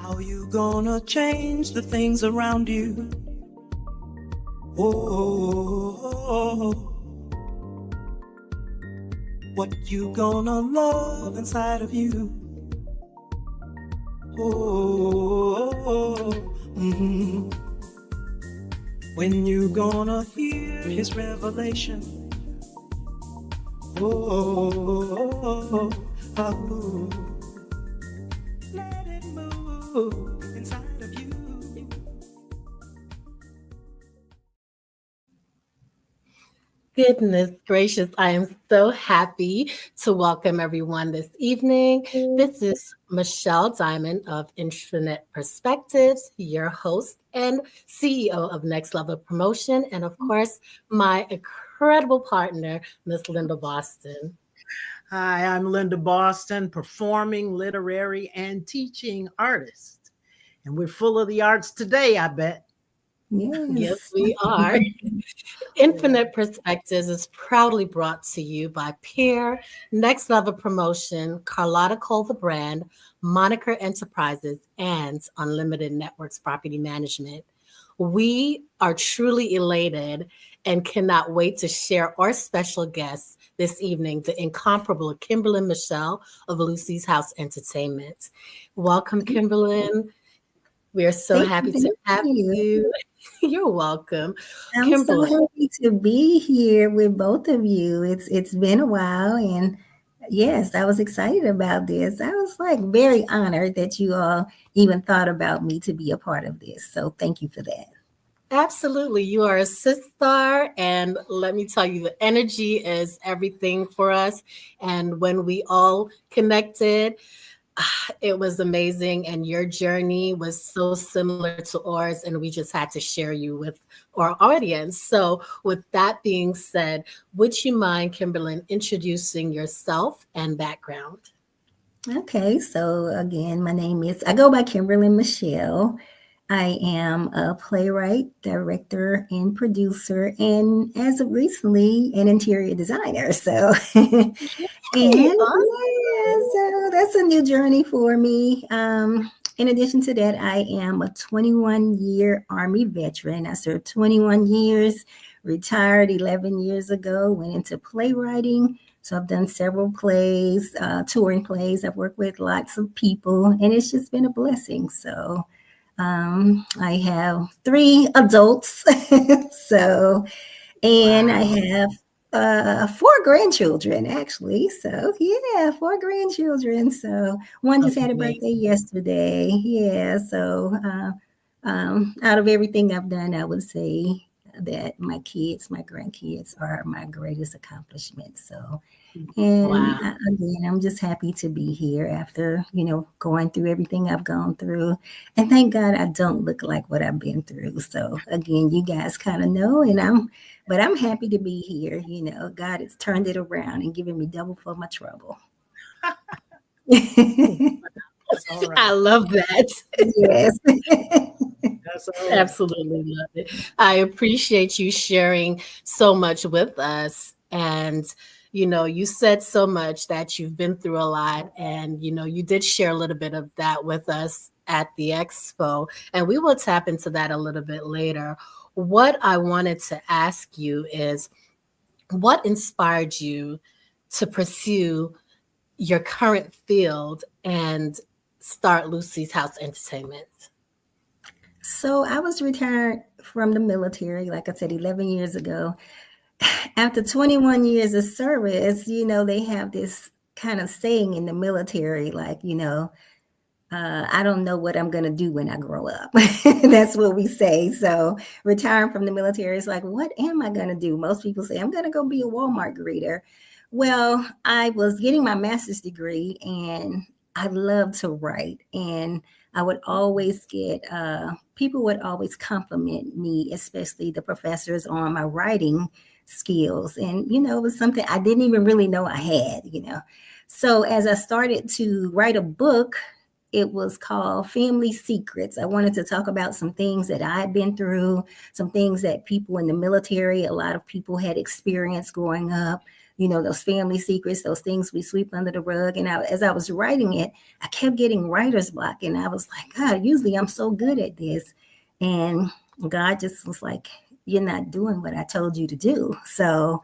How you gonna change the things around you? Oh, what you gonna love inside of you? Oh, when you gonna hear his revelation? Oh, let it move inside of you. Goodness gracious, I am so happy to welcome everyone this evening. This is Michele Diamond of Infinite Perspectives, your host and CEO of Next Level Promotion, and of course, my incredible partner, Miss Linda Boston. Hi, I'm Linda Boston, performing, literary, and teaching artist. And we're full of the arts today, I bet. Yes, we are. Infinite Perspectives is proudly brought to you by Peer, Next Level Promotion, Carlotta Cole the Brand, Moniker Enterprises, and Unlimited Networks Property Management. We are truly elated and cannot wait to share our special guests this evening, the incomparable Kimberlyn Michele of Lucy's House Entertainment. Welcome, Kimberlyn. We are so happy to have you. You're welcome. I'm Kimberlyn. so happy to be here with both of you. It's been a while, and yes, I was excited about this. I was like very honored that you all even thought about me to be a part of this. So thank you for that. Absolutely. You are a sister, and let me tell you, the energy is everything for us. And when we all connected, it was amazing, and your journey was so similar to ours, and we just had to share you with our audience. So with that being said, would you mind, Kimberlyn, introducing yourself and background? Okay, so again, I go by Kimberlyn Michele. I am a playwright, director, and producer, and as of recently, an interior designer. So, and so that's a new journey for me. In addition to that, I am a 21-year Army veteran. I served 21 years, retired 11 years ago, went into playwriting. So I've done several plays, touring plays. I've worked with lots of people, and it's just been a blessing. So I have 3 adults. I have 4 grandchildren, actually. So, yeah, 4 grandchildren. So, one just had a birthday yesterday. Yeah. So, out of everything I've done, I would say that my grandkids are my greatest accomplishment. So, and again, I'm just happy to be here after, going through everything I've gone through. And thank God I don't look like what I've been through. So again, you guys kind of know, but I'm happy to be here. God has turned it around and given me double for my trouble. I love that. Yes. Absolutely love it. I appreciate you sharing so much with us. And, you said so much that you've been through a lot. And, you did share a little bit of that with us at the expo. And we will tap into that a little bit later. What I wanted to ask you is, what inspired you to pursue your current field and start Lucy's House Entertainment? So I was retired from the military, like I said, 11 years ago. After 21 years of service, they have this kind of saying in the military, like, I don't know what I'm going to do when I grow up. That's what we say. So retiring from the military is like, what am I going to do? Most people say, I'm going to go be a Walmart greeter. Well, I was getting my master's degree and I love to write. And I would always get, people would always compliment me, especially the professors, on my writing skills. And, it was something I didn't even really know I had, So as I started to write a book, it was called Family Secrets. I wanted to talk about some things that I'd been through, some things that people in the military, a lot of people had experienced growing up, those family secrets, those things we sweep under the rug. And as I was writing it, I kept getting writer's block. And I was like, God, usually I'm so good at this. And God just was like, you're not doing what I told you to do. So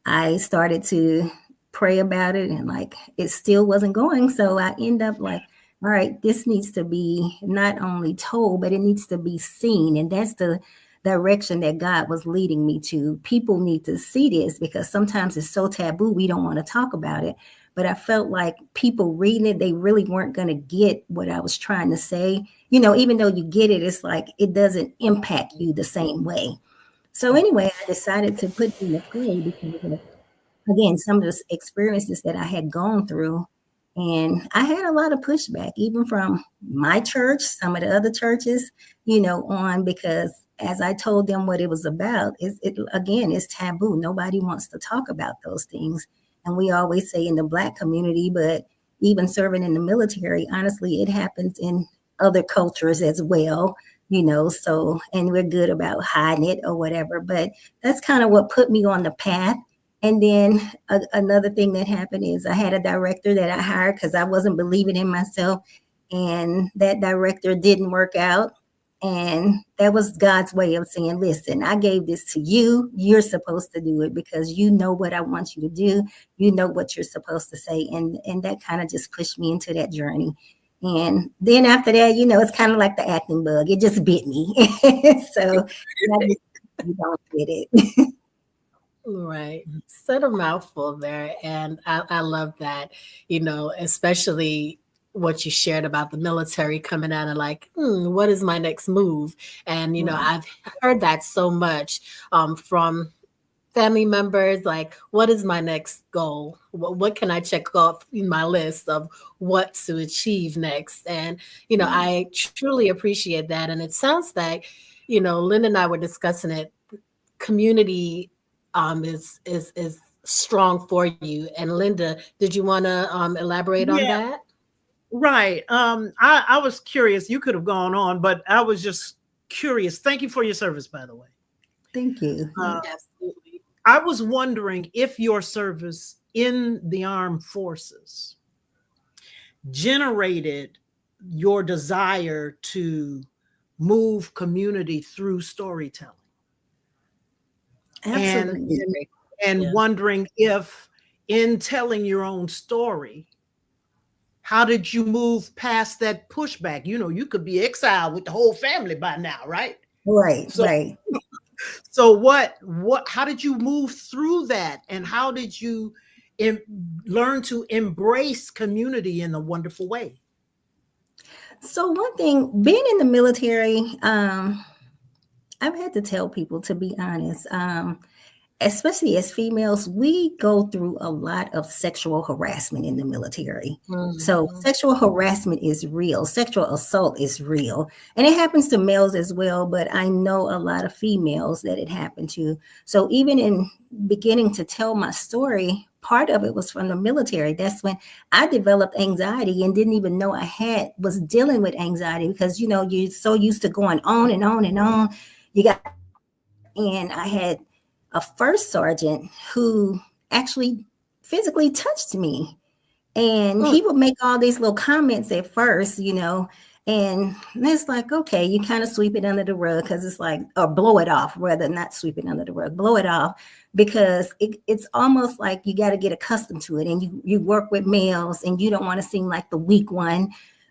I started to pray about it, and like it still wasn't going. So I end up like, all right, this needs to be not only told, but it needs to be seen. And that's the direction that God was leading me to. People need to see this because sometimes it's so taboo, we don't want to talk about it. But I felt like people reading it, they really weren't going to get what I was trying to say. Even though you get it, it's like it doesn't impact you the same way. So anyway, I decided to put it in the play because again, some of the experiences that I had gone through. And I had a lot of pushback, even from my church, some of the other churches, on because as I told them what it was about, it's taboo. Nobody wants to talk about those things. And we always say in the Black community, but even serving in the military, honestly, it happens in other cultures as well, so, and we're good about hiding it or whatever. But that's kind of what put me on the path. And then another thing that happened is I had a director that I hired because I wasn't believing in myself. And that director didn't work out. And that was God's way of saying, listen, I gave this to you. You're supposed to do it because you know what I want you to do. You know what you're supposed to say. And that kind of just pushed me into that journey. And then after that, it's kind of like the acting bug. It just bit me. So I just don't get it. Right. Said a mouthful there. And I love that, especially what you shared about the military coming out and like, what is my next move? And, I've heard that so much from family members, like, what is my next goal? What can I check off in my list of what to achieve next? And, I truly appreciate that. And it sounds like, Linda and I were discussing it, community is strong for you. And Linda, did you want to elaborate on that? Right. I was curious. You could have gone on, but I was just curious. Thank you for your service, by the way. Thank you. Absolutely. I was wondering if your service in the armed forces generated your desire to move community through storytelling. Absolutely. And wondering if in telling your own story, how did you move past that pushback? You could be exiled with the whole family by now, right? Right, right. So how did you move through that? And how did you learn to embrace community in a wonderful way? So one thing, being in the military, I've had to tell people, to be honest, especially as females, we go through a lot of sexual harassment in the military. Mm-hmm. So sexual harassment is real. Sexual assault is real. And it happens to males as well, but I know a lot of females that it happened to. So even in beginning to tell my story, part of it was from the military. That's when I developed anxiety and didn't even know I was dealing with anxiety because, you're so used to going on and on and on. And I had a first sergeant who actually physically touched me. And he would make all these little comments at first, and it's like, okay, you kind of sweep it under the rug because it's like, or blow it off, rather not sweep it under the rug, blow it off, because it's almost like you got to get accustomed to it. And you work with males and you don't want to seem like the weak one.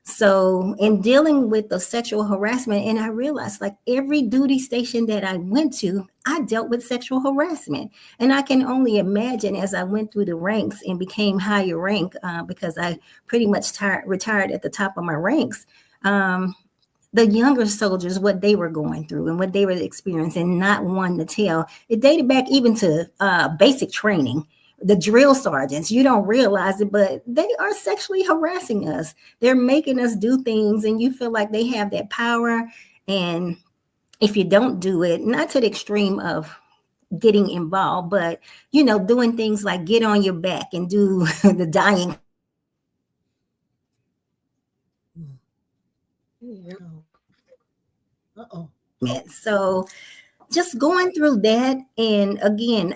So in dealing with the sexual harassment, and I realized like every duty station that I went to, I dealt with sexual harassment. And I can only imagine as I went through the ranks and became higher rank, because I pretty much retired at the top of my ranks, the younger soldiers, what they were going through and what they were experiencing, not one to tell. It dated back even to basic training. The drill sergeants, you don't realize it, but they are sexually harassing us. They're making us do things and you feel like they have that power. And if you don't do it, not to the extreme of getting involved, but, doing things like get on your back and do the dying. Uh-oh. So just going through that. And again,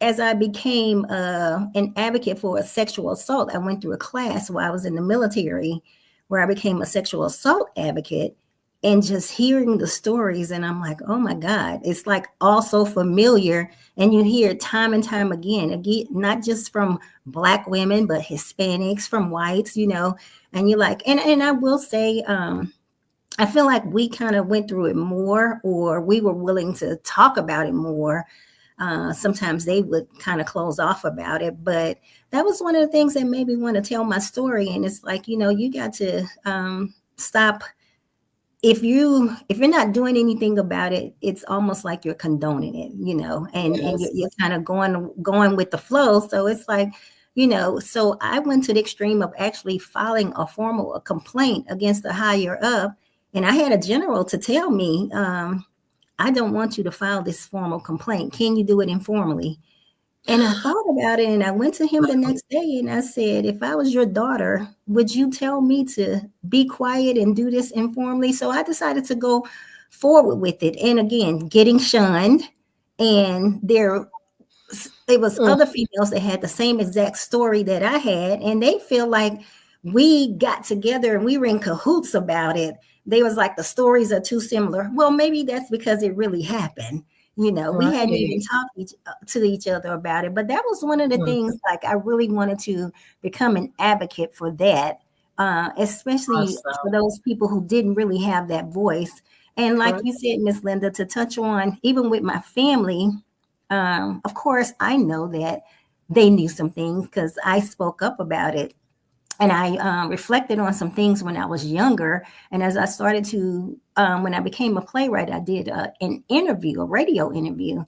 as I became an advocate for a sexual assault, I went through a class while I was in the military where I became a sexual assault advocate, and just hearing the stories. And I'm like, oh my God, it's like all so familiar. And you hear it time and time again, not just from Black women, but Hispanics, from whites, and you're like, and I will say, I feel like we kind of went through it more, or we were willing to talk about it more. Sometimes they would kind of close off about it, but that was one of the things that made me want to tell my story. And it's like, you got to stop. If you're not doing anything about it, it's almost like you're condoning it, and you're kind of going with the flow. So it's like, so I went to the extreme of actually filing a complaint against the higher up. And I had a general to tell me, I don't want you to file this formal complaint. Can you do it informally? And I thought about it, and I went to him the next day and I said, if I was your daughter, would you tell me to be quiet and do this informally? So I decided to go forward with it. And again, getting shunned. And it was other females that had the same exact story that I had. And they feel like we got together and we were in cahoots about it. They was like, the stories are too similar. Well, maybe that's because it really happened. We hadn't even talked to each other about it. But that was one of the things, like, I really wanted to become an advocate for that, especially for those people who didn't really have that voice. And like you said, Miss Linda, to touch on, even with my family, of course, I know that they knew some things because I spoke up about it. And I reflected on some things when I was younger. And as I started to, when I became a playwright, I did a radio interview.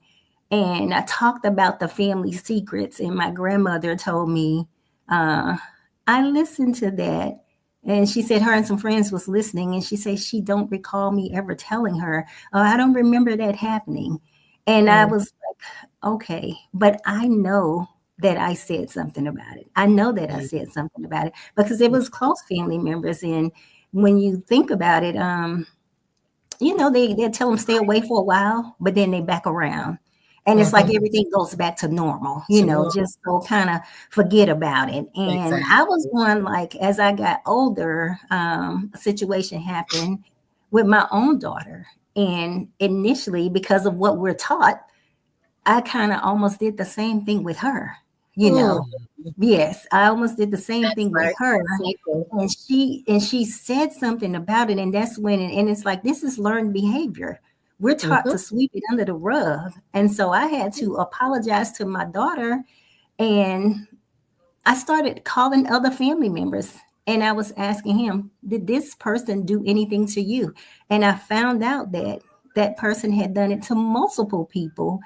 And I talked about the family secrets. And my grandmother told me, I listened to that. And she said her and some friends was listening. And she said she don't recall me ever telling her, oh, I don't remember that happening. And I was like, okay, but I know that I said something about it. I know that I said something about it because it was close family members. And when you think about it, they tell them stay away for a while, but then they back around. And it's like everything goes back to normal, just so kind of forget about it. And I was one, like, as I got older, a situation happened with my own daughter. And initially, because of what we're taught, I kind of almost did the same thing with her. Yes, I almost did the same thing with her. And she said something about it. And that's when, and it's like, this is learned behavior. We're taught to sweep it under the rug. And so I had to apologize to my daughter. And I started calling other family members. And I was asking him, did this person do anything to you? And I found out that that person had done it to multiple people.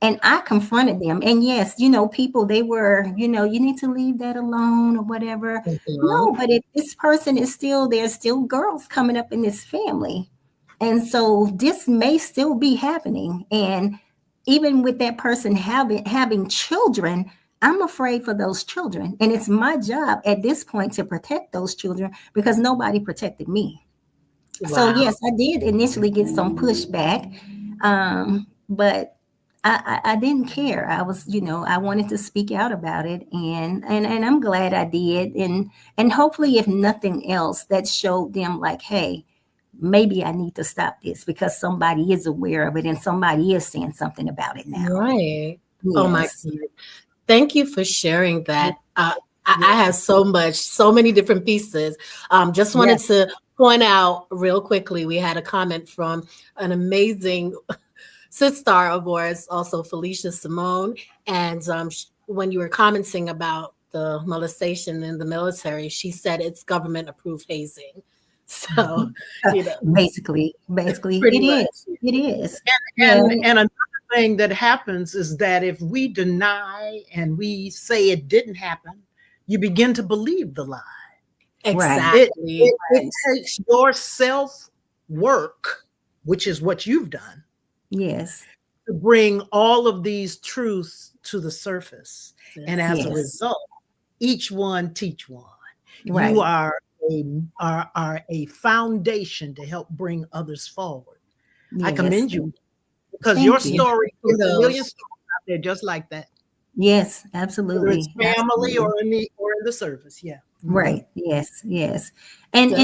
And I confronted them. And yes, people, they were, you need to leave that alone or whatever. No, but if this person is there's still girls coming up in this family. And so this may still be happening. And even with that person having children, I'm afraid for those children. And it's my job at this point to protect those children because nobody protected me. Wow. So yes, I did initially get some pushback, but I didn't care. I was, I wanted to speak out about it, and I'm glad I did. And hopefully, if nothing else, that showed them like, hey, maybe I need to stop this because somebody is aware of it and somebody is saying something about it now. Right. Yes. Oh my God. Thank you for sharing that. I have so many different pieces. Just wanted to point out real quickly, we had a comment from an amazing sister of ours, also Felicia Simone. And when you were commenting about the molestation in the military, she said it's government approved hazing. So, basically it is. And another thing that happens is that if we deny and we say it didn't happen, you begin to believe the lie. Exactly. It takes your self-work, which is what you've done. Yes. To bring all of these truths to the surface. And as a result, each one teach one. Right. You are a foundation to help bring others forward. Yes. I commend you because your story is a million stories out there just like that. Yes, whether it's absolutely. family Absolutely. or in the service. Yeah. Right. Yes. Yes. And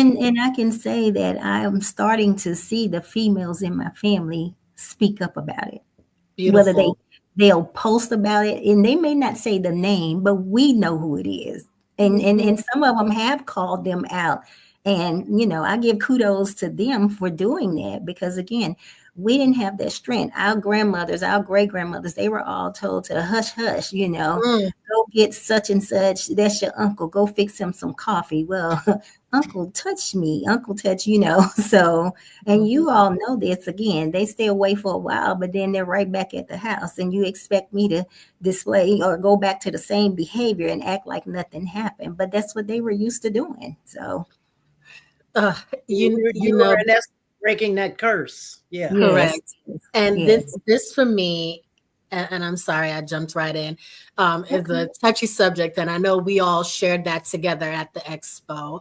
I can say that I am starting to see the females in my family speak up about it. Whether Beautiful. they'll post about it, and they may not say the name, but we know who it is. And some of them have called them out. And I give kudos to them for doing that, because again, we didn't have that strength. Our grandmothers, our great grandmothers, they were all told to hush, hush, Mm. go get such and such. That's your uncle. Go fix him some coffee. Well, uncle touched me, uncle touched, So, and you all know this, again, they stay away for a while, but then they're right back at the house. And you expect me to display or go back to the same behavior and act like nothing happened. But that's what they were used to doing. So, Uh, you You know, are in essence breaking that curse. Yeah. yes, correct. And yes. this for me, and I'm sorry I jumped right in, is a touchy subject, and I know we all shared that together at the expo,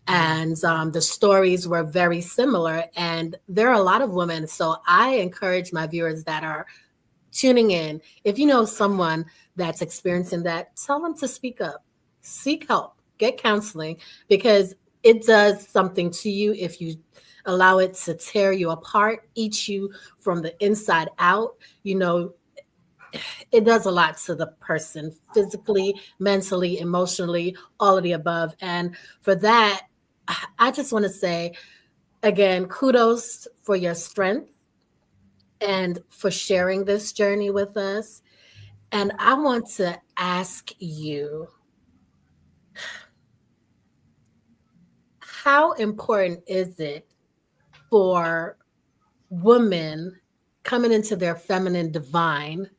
and the stories were very similar. And there are a lot of women, so I encourage my viewers that are tuning in, if you know someone that's experiencing that, tell them to speak up, seek help, get counseling, because it does something to you if you allow it to tear you apart, eat you from the inside out. It does a lot to the person, physically, mentally, emotionally, all of the above. And for that, I just want to say again, kudos for your strength and for sharing this journey with us. And I want to ask you, how important is it for women coming into their feminine divine,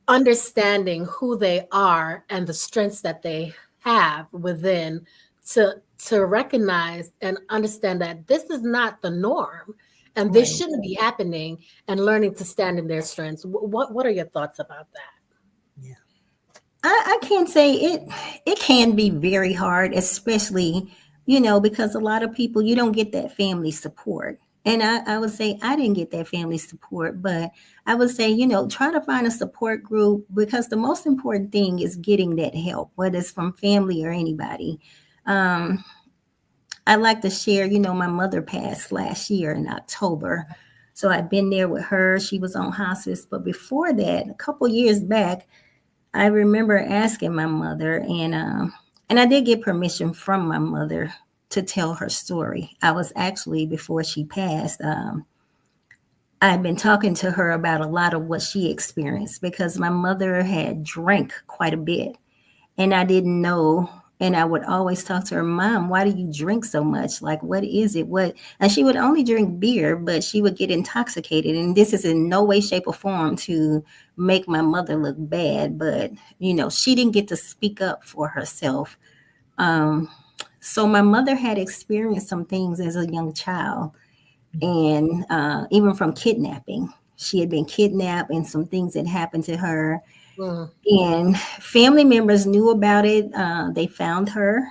understanding who they are and the strengths that they have within, to recognize and understand that this is not the norm and this Right. shouldn't be happening, and learning to stand in their strengths? What are your thoughts about that? Yeah. I can't say it can be very hard, especially, because a lot of people, you don't get that family support. And I would say I didn't get that family support, but I would say, try to find a support group, because the most important thing is getting that help, whether it's from family or anybody. Um, I like to share, my mother passed last year in October. So I've been there with her. She was on hospice. But before that, a couple years back, I remember asking my mother, and I did get permission from my mother to tell her story. I was actually, before she passed, I'd been talking to her about a lot of what she experienced, because my mother had drank quite a bit, and I didn't know. And I would always talk to her, Mom, why do you drink so much? Like, what is it? And she would only drink beer, but she would get intoxicated. And this is in no way, shape, or form to make my mother look bad. But, she didn't get to speak up for herself. So my mother had experienced some things as a young child, and even from kidnapping. She had been kidnapped, and some things had happened to her. Mm. And family members knew about it. They found her,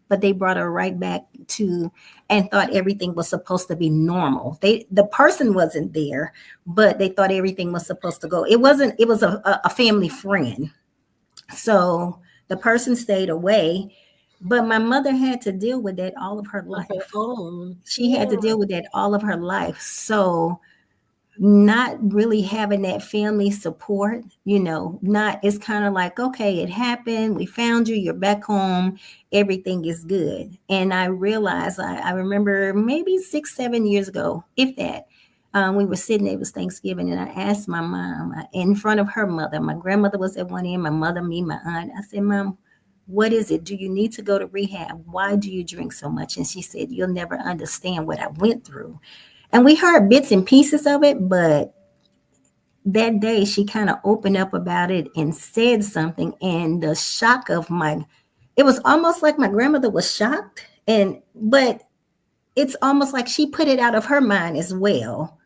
but they brought her right back to, and thought everything was supposed to be normal. The person wasn't there, but they thought everything was supposed to go. It wasn't. It was a family friend. So the person stayed away, but my mother had to deal with that all of her Of her life. own. She had to deal with that all of her life. So not really having that family support, it's kind of like, okay, it happened. We found you. You're back home. Everything is good. And I realized, I remember maybe 6, 7 years ago, if that, we were sitting, it was Thanksgiving, and I asked my mom in front of her mother. My grandmother was at one end, my mother, me, my aunt. I said, Mom, what is it? Do you need to go to rehab? Why do you drink so much? And she said, you'll never understand what I went through. And we heard bits and pieces of it, but that day she kind of opened up about it and said something. And the shock of it was almost like my grandmother was shocked. But it's almost like she put it out of her mind as well.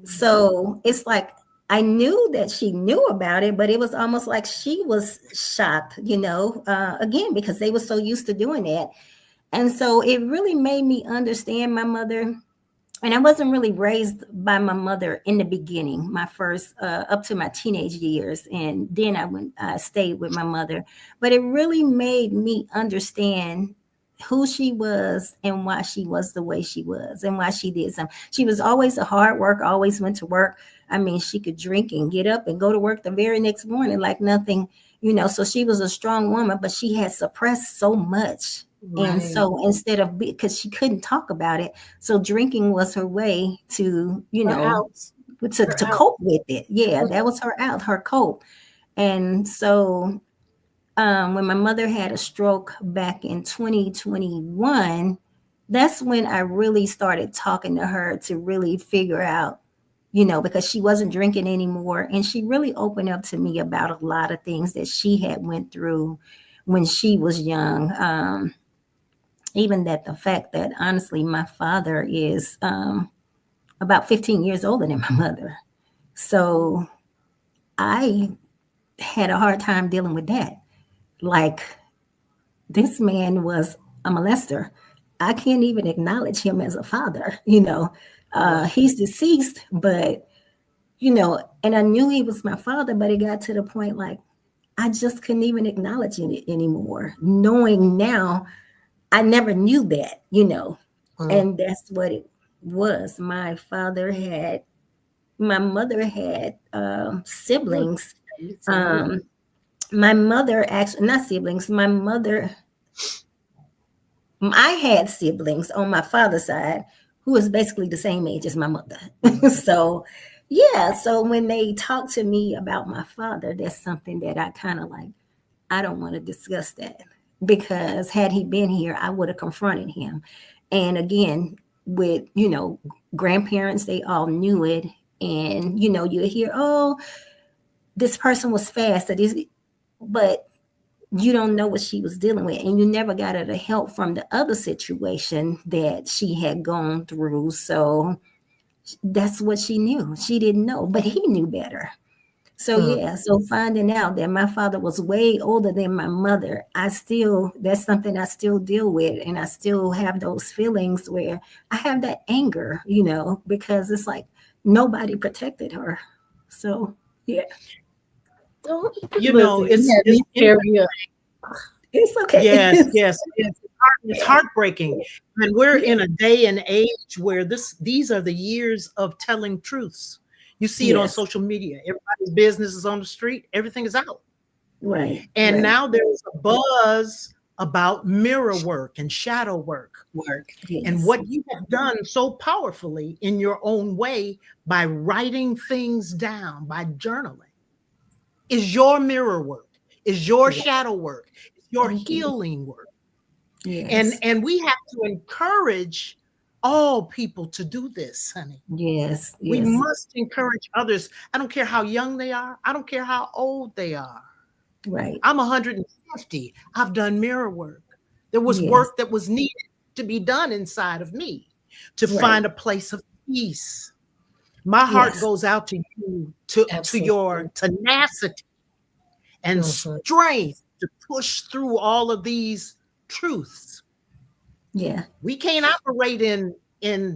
So it's like, I knew that she knew about it, but it was almost like she was shocked, again, because they were so used to doing that. And so it really made me understand my mother. And I wasn't really raised by my mother in the beginning, my first up to my teenage years, and then I stayed with my mother. But it really made me understand who she was and why she was the way she was and why she did something. She was always a hard worker, always went to work. I mean, she could drink and get up and go to work the very next morning like nothing, so she was a strong woman, but she had suppressed so much. Right. And so instead of, because she couldn't talk about it, so drinking was her way to, to cope with it. Yeah, that was her cope. And so when my mother had a stroke back in 2021, that's when I really started talking to her to really figure out, because she wasn't drinking anymore. And she really opened up to me about a lot of things that she had went through when she was young. Even that the fact that honestly, my father is about 15 years older than my mother. So I had a hard time dealing with that. Like, this man was a molester. I can't even acknowledge him as a father, he's deceased, but, and I knew he was my father, but it got to the point like, I just couldn't even acknowledge it anymore. Knowing now, I never knew that, and that's what it was. My mother had siblings. My mother actually, not siblings, I had siblings on my father's side who was basically the same age as my mother. So, yeah. So when they talk to me about my father, that's something that I kind of like, I don't want to discuss that, because had he been here, I would have confronted him. And again, with, grandparents, they all knew it. And, you hear, oh, this person was fast, but you don't know what she was dealing with. And you never got her the help from the other situation that she had gone through. So that's what she knew. She didn't know, but he knew better. So yeah, so finding out that my father was way older than my mother, that's something I still deal with. And I still have those feelings where I have that anger, because it's like nobody protected her. So yeah. It's okay. Yes. It's heartbreaking. And we're in a day and age where these are the years of telling truths. You see it on social media. Everybody's business is on the street. Everything is out. Right. And now there's a buzz about mirror work and shadow work. Yes. And what you have done so powerfully in your own way by writing things down, by journaling, is your mirror work, is your shadow work, is your healing work. Yes. And we have to encourage all people to do this, honey. Yes. We must encourage others. I don't care how young they are. I don't care how old they are. Right. I'm 150. I've done mirror work. There was work that was needed to be done inside of me to find a place of peace. My heart goes out to you, to your tenacity and strength to push through all of these truths. Yeah. We can't operate in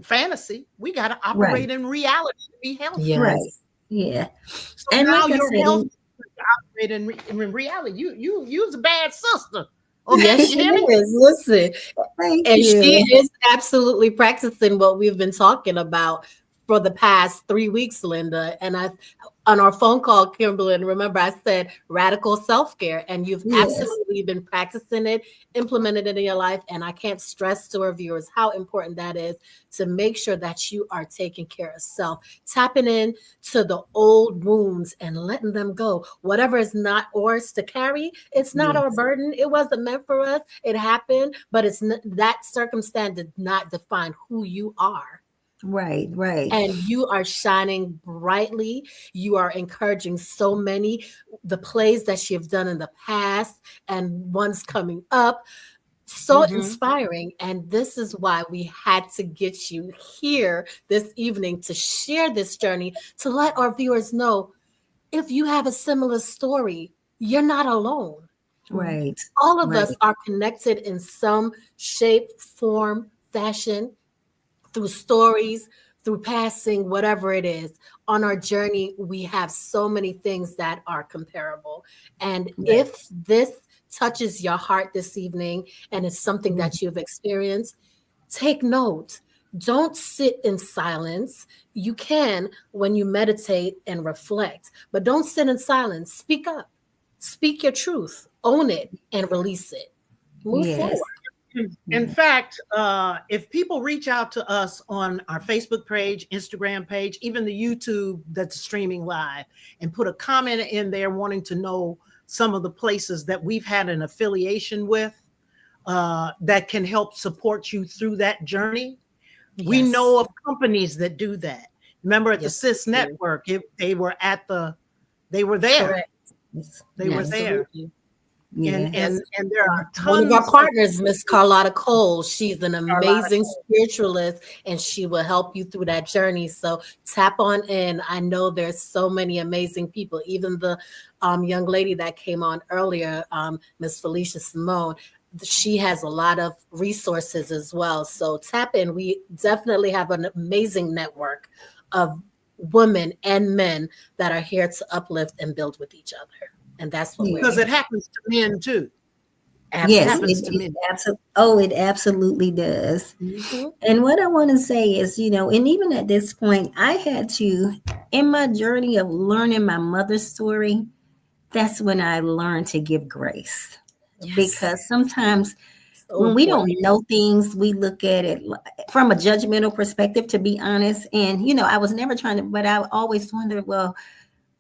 fantasy. We got to operate in reality to be healthy. Yes. Right. Yeah. So and now you're healthy to operate in reality. You's a bad sister. Okay, yes, she is. Listen, she is absolutely practicing what we've been talking about for the past 3 weeks, Linda. And on our phone call, Kimberlyn, remember I said radical self-care, and you've absolutely been practicing it, implemented it in your life. And I can't stress to our viewers how important that is, to make sure that you are taking care of self, tapping in to the old wounds and letting them go. Whatever is not ours to carry, it's not our burden. It wasn't meant for us. It happened, but it's that circumstance did not define who you are. Right. And you are shining brightly. You are encouraging so many. The plays that you've done in the past and ones coming up, so inspiring. And this is why we had to get you here this evening to share this journey, to let our viewers know, if you have a similar story, you're not alone. Right. All of us are connected in some shape, form, fashion, through stories, through passing, whatever it is. On our journey, we have so many things that are comparable. And if this touches your heart this evening and it's something that you've experienced, take note. Don't sit in silence. You can when you meditate and reflect, but don't sit in silence. Speak up. Speak your truth. Own it and release it. Move forward. In fact, if people reach out to us on our Facebook page, Instagram page, even the YouTube that's streaming live, and put a comment in there wanting to know some of the places that we've had an affiliation with that can help support you through that journey. Yes. We know of companies that do that. Remember at the CIS Network, they were there. Correct. They were there. And there are tons. One of our partners, Miss Carlotta Cole, she's an amazing spiritualist, and she will help you through that journey. So tap on in. I know there's so many amazing people. Even the young lady that came on earlier, Miss Felicia Simone, she has a lot of resources as well. So tap in. We definitely have an amazing network of women and men that are here to uplift and build with each other. And that's what because it happens to men too. Yes, it absolutely does. Mm-hmm. And what I want to say is, and even at this point, I had to, in my journey of learning my mother's story, that's when I learned to give grace. Yes. Because sometimes when we don't know things, we look at it from a judgmental perspective, to be honest. And, I was never trying to, but I always wondered, well,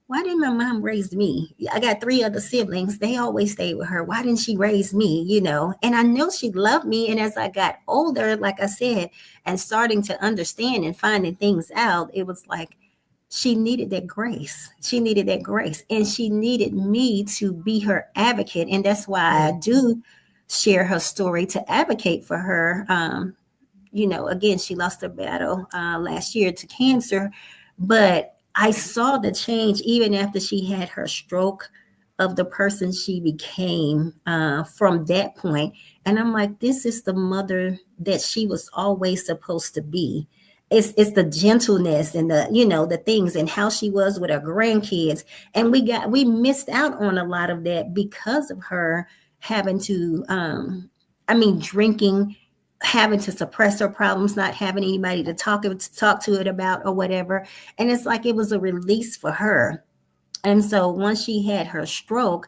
why didn't my mom raise me? I got 3 other siblings. They always stayed with her. Why didn't she raise me? And I know she loved me. And as I got older, like I said, and starting to understand and finding things out, it was like she needed that grace. She needed that grace. And she needed me to be her advocate. And that's why I do share her story to advocate for her. Again, she lost her battle last year to cancer, but I saw the change even after she had her stroke of the person she became from that point. And I'm like, this is the mother that she was always supposed to be. It's the gentleness and the things and how she was with her grandkids. And we missed out on a lot of that because of her having to, drinking, having to suppress her problems, not having anybody to talk to it about or whatever. And it's like it was a release for her. And so once she had her stroke,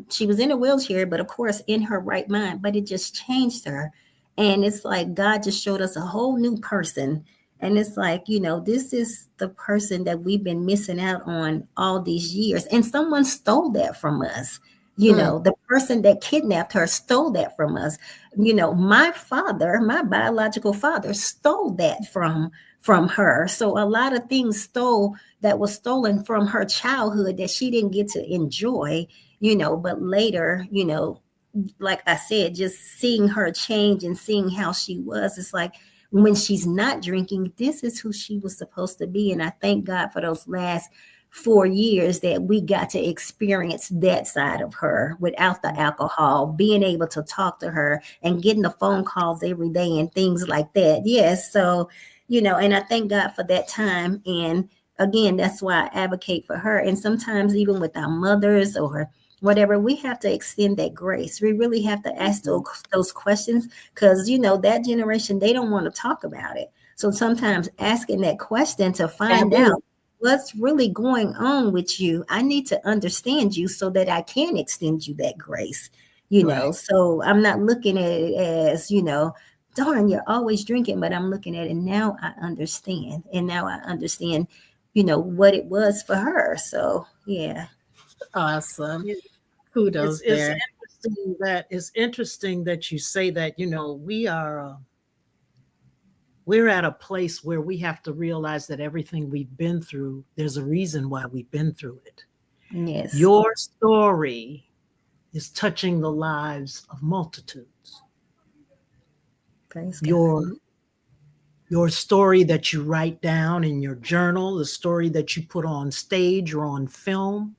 she was in a wheelchair, but of course in her right mind, but it just changed her. And it's like God just showed us a whole new person. And it's like, this is the person that we've been missing out on all these years. And someone stole that from us. The person that kidnapped her stole that from us. My father, my biological father, stole that from her. So a lot of things that was stolen from her childhood that she didn't get to enjoy, but later, like I said, just seeing her change and seeing how she was, it's like when she's not drinking, this is who she was supposed to be. And I thank God for those last 4 years that we got to experience that side of her without the alcohol, being able to talk to her and getting the phone calls every day and things like that. Yes. So, and I thank God for that time. And again, that's why I advocate for her. And sometimes even with our mothers or whatever, we have to extend that grace. We really have to ask those questions because, that generation, they don't want to talk about it. So sometimes asking that question to find out what's really going on with you, I need to understand you so that I can extend you that grace, know. So I'm not looking at it as, darn, you're always drinking, but I'm looking at it now. I understand. And now I understand, what it was for her. So, yeah. Awesome. Kudos there. It's interesting that you say that, we're at a place where we have to realize that everything we've been through, there's a reason why we've been through it. Yes. Your story is touching the lives of multitudes. Praise God. Your story that you write down in your journal, the story that you put on stage or on film,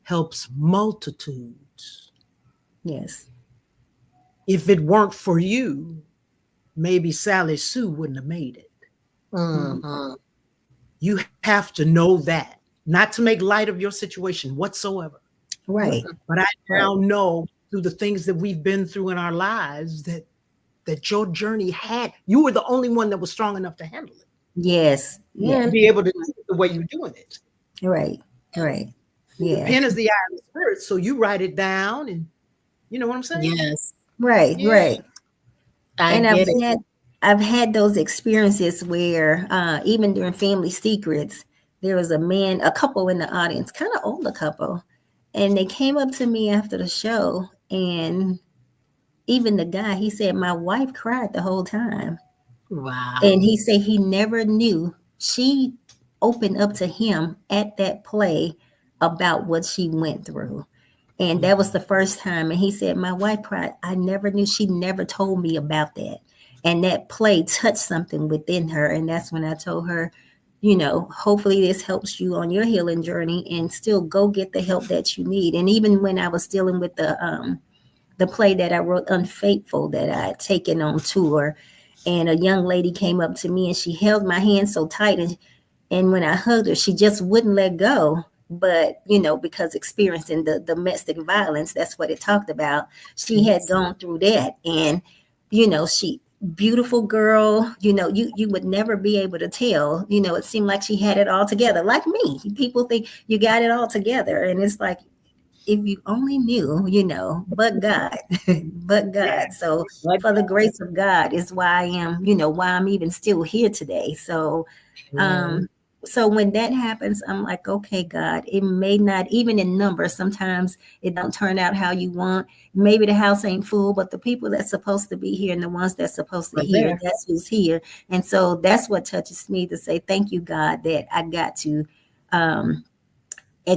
helps multitudes. Yes. If it weren't for you, maybe Sally Sue wouldn't have made it. Mm-hmm. You have to know that, not to make light of your situation whatsoever. Right. But I now know through the things that we've been through in our lives that your journey you were the only one that was strong enough to handle it. Yes. Yeah. Be able to do it the way you're doing it. Right. Right. The Yeah. pen is the eye of the spirit, so you write it down, and you know what I'm saying? Yes. Right. Yeah. Right. I And get it. I've had those experiences where even during Family Secrets, there was a couple in the audience, kind of older couple, and they came up to me after the show, and even the guy, he said, my wife cried the whole time. Wow. And he said he never knew. She opened up to him at that play about what she went through. And that was the first time. And he said, my wife cried. I never knew. She never told me about that. And that play touched something within her. And that's when I told her, hopefully this helps you on your healing journey, and still go get the help that you need. And even when I was dealing with the play that I wrote, Unfaithful, that I had taken on tour, and a young lady came up to me and she held my hand so tight, and when I hugged her, she just wouldn't let go. But because experiencing the domestic violence, that's what it talked about. She had gone through that, and she, beautiful girl, you would never be able to tell. It seemed like she had it all together, like me. People think you got it all together, and it's like, if you only knew, but God, but God. So for the grace of God is why I am, why I'm even still here today. So, so when that happens, I'm like, okay, God, it may not, even in numbers, sometimes it don't turn out how you want. Maybe the house ain't full, but the people that's supposed to be here and the ones that's supposed to hear, that's who's here. And so that's what touches me, to say, thank you, God, that I got to,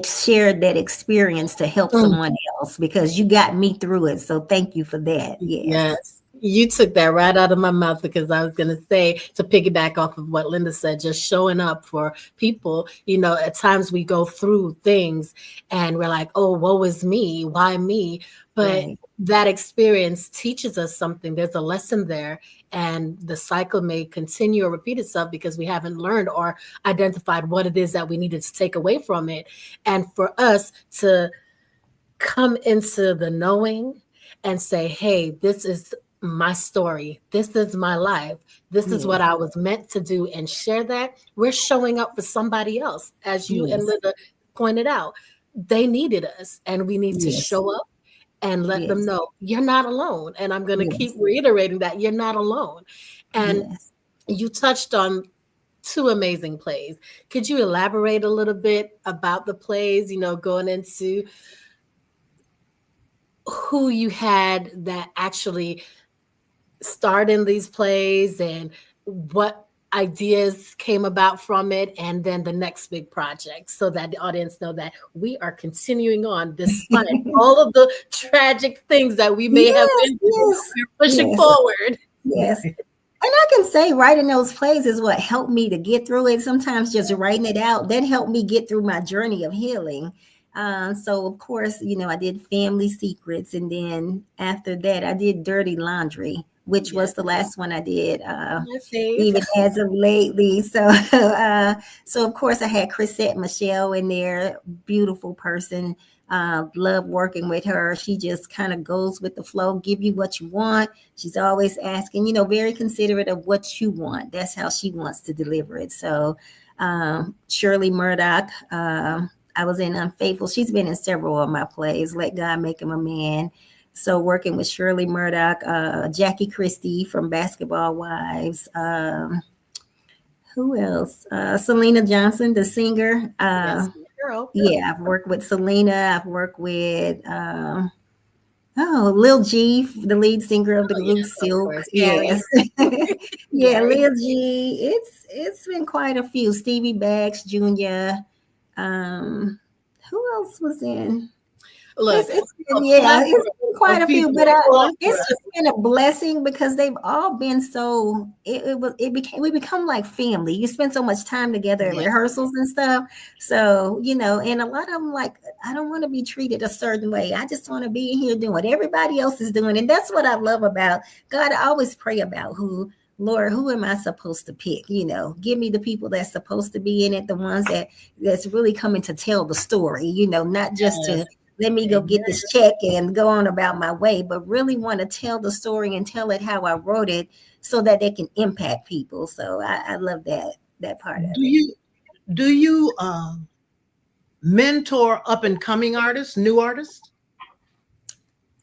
shared that experience to help someone else, because you got me through it. So thank you for that. Yes. You took that right out of my mouth, because I was going to say, to piggyback off of what Linda said, just showing up for people. At times we go through things and we're like, oh, woe is me. Why me? But that experience teaches us something. There's a lesson there, and the cycle may continue or repeat itself because we haven't learned or identified what it is that we needed to take away from it. And for us to come into the knowing and say, hey, this is my story. This is my life. This is what I was meant to do, and share that. We're showing up for somebody else. As you and Linda pointed out, they needed us, and we need to show up and let them know you're not alone. And I'm going to keep reiterating that you're not alone. And you touched on 2 amazing plays. Could you elaborate a little bit about the plays, going into who you had that actually starred in these plays and what ideas came about from it, and then the next big project, so that the audience know that we are continuing on despite all of the tragic things that we may have been through. We're pushing forward. Yes. And I can say writing those plays is what helped me to get through it. Sometimes just writing it out, that helped me get through my journey of healing. So of course, I did Family Secrets, and then after that I did Dirty Laundry, which was the last one I did, even as of lately. So, so of course I had Michele in there, beautiful person. Love working with her. She just kind of goes with the flow, give you what you want. She's always asking, very considerate of what you want. That's how she wants to deliver it. So, Shirley Murdoch, I was in Unfaithful. She's been in several of my plays, Let God Make Him a Man. So working with Shirley Murdoch, Jackie Christie from Basketball Wives. Who else? Selena Johnson, the singer. Girl. Yeah, I've worked with Selena. I've worked with Lil G, the lead singer of the group Silk. Yes. Lil G. It's been quite a few. Stevie Baggs Jr. Who else was in? Look, it's been quite a few, but Well, it's just been a blessing because they've all been so. We become like family. You spend so much time together at rehearsals and stuff. So and a lot of them like, I don't want to be treated a certain way. I just want to be in here doing what everybody else is doing, and that's what I love about God. I always pray about Lord, who am I supposed to pick? Give me the people that's supposed to be in it, the ones that's really coming to tell the story. Not just to let me go get this check and go on about my way, but really want to tell the story and tell it how I wrote it so that they can impact people. So I love that part of it. Do you mentor up and coming artists, new artists?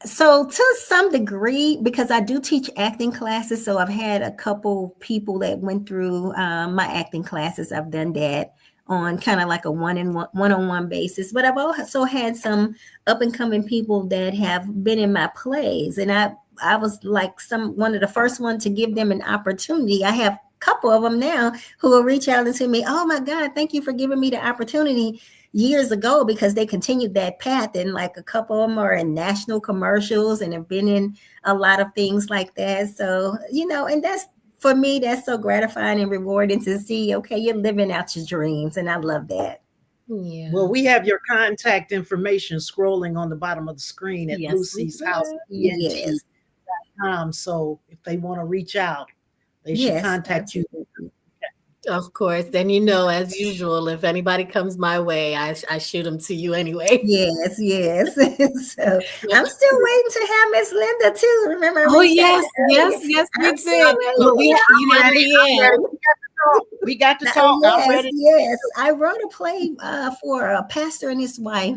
So to some degree, because I do teach acting classes, so I've had a couple people that went through my acting classes. I've done that on kind of like a one-on-one basis, but I've also had some up and coming people that have been in my plays, and I was like one of the first one to give them an opportunity. I have a couple of them now who will reach out to me. Oh my God, thank you for giving me the opportunity years ago, because they continued that path, and like a couple of them are in national commercials and have been in a lot of things like that. So, and that's, for me, that's so gratifying and rewarding to see, okay, you're living out your dreams. And I love that. Yeah. Well, we have your contact information scrolling on the bottom of the screen at Lucy's House. Yes. So if they want to reach out, they should contact you. Of course. Then, as usual, if anybody comes my way, I shoot them to you anyway. Yes. So I'm still waiting to have Miss Linda too. Remember? Oh, yes, we did. We got to talk. Yes. I wrote a play for a pastor and his wife.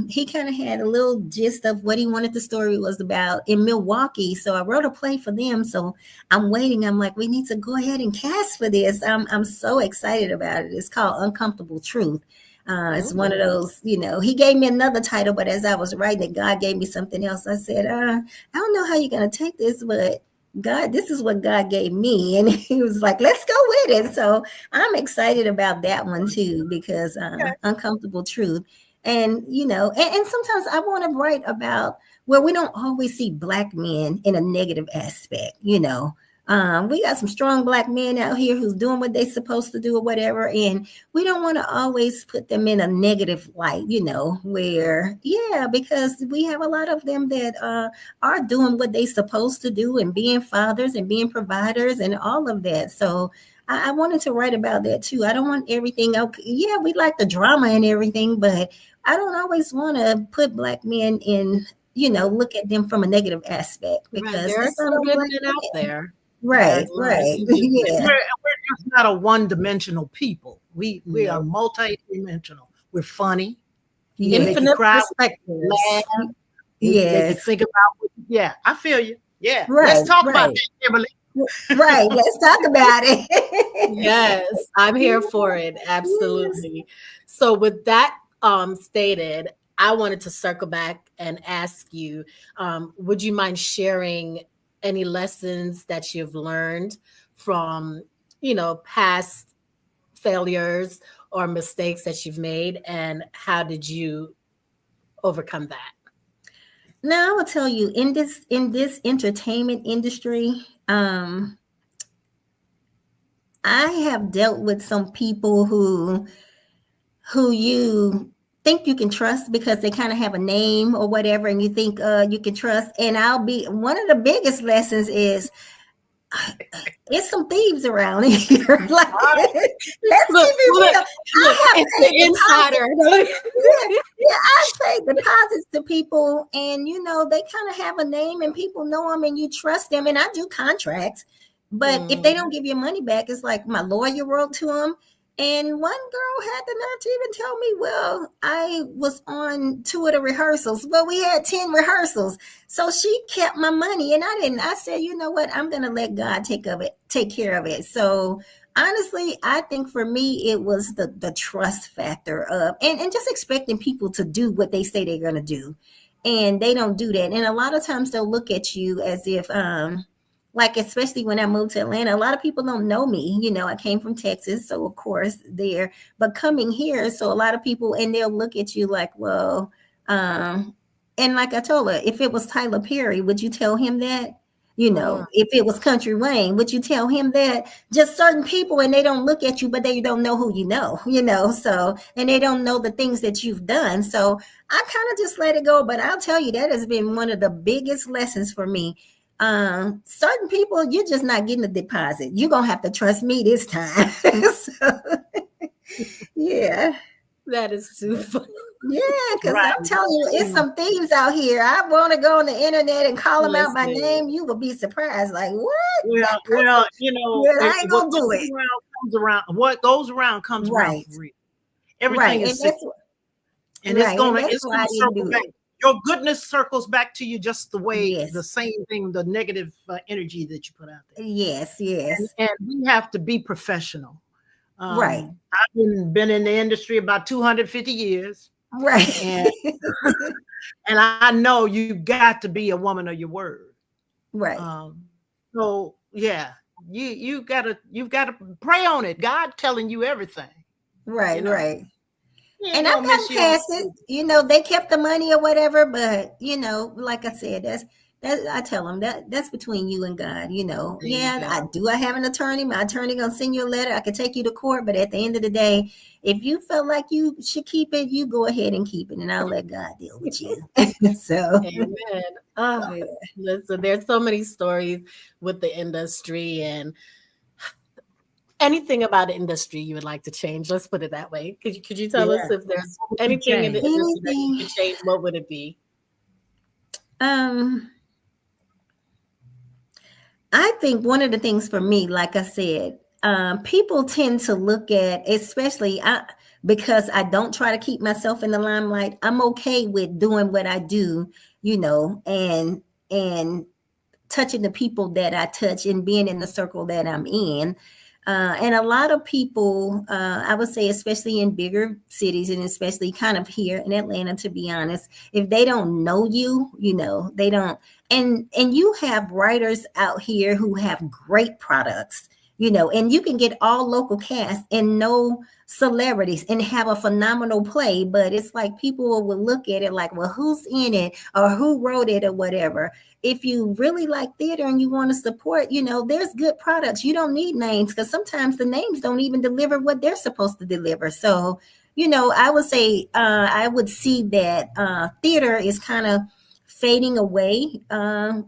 He kind of had a little gist of what he wanted the story was about in Milwaukee. So I wrote a play for them. So I'm waiting. I'm like, we need to go ahead and cast for this. I'm so excited about it. It's called Uncomfortable Truth. It's one of those, he gave me another title, but as I was writing it, God gave me something else. I said, I don't know how you're going to take this, but God, this is what God gave me. And he was like, let's go with it. So I'm excited about that one too, because Uncomfortable Truth. And, and sometimes I want to write about where we don't always see Black men in a negative aspect. We got some strong Black men out here who's doing what they're supposed to do or whatever. And we don't want to always put them in a negative light, where, because we have a lot of them that are doing what they're supposed to do and being fathers and being providers and all of that. So I wanted to write about that too. I don't want everything. Okay, yeah, we like the drama and everything, but I don't always want to put Black men in, look at them from a negative aspect, because there are some good men out there. Right. Yeah. We're just not a one-dimensional people. We are multi-dimensional. We're funny. Infinite perspective. Yes. Think about I feel you. Yeah. Right, let's talk about that, Kimberly. Right. Let's talk about it. Yes, I'm here for it. Absolutely. Yes. So with that stated, I wanted to circle back and ask you, would you mind sharing any lessons that you've learned from, past failures or mistakes that you've made, and how did you overcome that? Now I will tell you, in this entertainment industry, I have dealt with some people who you think you can trust because they kind of have a name or whatever, and you think you can trust. And one of the biggest lessons is it's some thieves around here. Like, let's keep it real. It's the insider. I say deposits to people, and they kind of have a name, and people know them, and you trust them. And I do contracts, but if they don't give your money back, it's like my lawyer wrote to them. And one girl had the nerve to even tell me, well, I was on 2 of the rehearsals. Well, we had 10 rehearsals. So she kept my money, and I didn't. I said, you know what? I'm going to let God take care of it. So honestly, I think for me, it was the trust factor of, and just expecting people to do what they say they're going to do. And they don't do that. And a lot of times they'll look at you as if, like, especially when I moved to Atlanta, a lot of people don't know me. I came from Texas, so of course but coming here, so a lot of people, and they'll look at you like, well, And like I told her, if it was Tyler Perry, would you tell him that? You know, if it was Country Wayne, would you tell him that? Just certain people, and they don't look at you, but they don't know who you know, so, and they don't know the things that you've done. So I kind of just let it go. But I'll tell you, that has been one of the biggest lessons for me. Certain people, you're just not getting a deposit. You're going to have to trust me this time. So, yeah. That is too funny. Yeah, because I'm telling you, it's some thieves out here. I want to go on the internet and call them out by name. You will be surprised. Like, what? Well, you know, I ain't gonna do it. What goes around comes around for real. Everything is and it's gonna circle back. Your goodness circles back to you just the way the same thing, the negative energy that you put out there. Yes. And we have to be professional. Right. I've been in the industry about 250 years. Right. And I know you've got to be a woman of your word. Right. So yeah, you've got to pray on it. God telling you everything. Right, you know? Right. And I've gotten past it. You know, they kept the money or whatever, but you know, like I said, that's I tell them that's between you and God, you know. I have an attorney. My attorney gonna send you a letter. I can take you to court, but at the end of the day, if you felt like you should keep it, you go ahead and keep it, and I'll let God deal with you. So, amen. Oh, yeah. Listen, there's so many stories with the industry, and anything about the industry you would like to change. Let's put it that way. Could you tell us if there's anything in the industry that you could change? What would it be? I think one of the things for me, like I said, people tend to look at, especially because I don't try to keep myself in the limelight. I'm okay with doing what I do, you know, and touching the people that I touch and being in the circle that I'm in. And a lot of people, I would say, especially in bigger cities and especially kind of here in Atlanta, to be honest, if they don't know you, you know, they don't. And you have writers out here who have great products, you know, and you can get all local cast and no celebrities and have a phenomenal play. But it's like people will look at it like, well, who's in it or who wrote it or whatever. If you really like theater and you want to support, you know, there's good products. You don't need names because sometimes the names don't even deliver what they're supposed to deliver. So, you know, I would say I would see that theater is kind of fading away to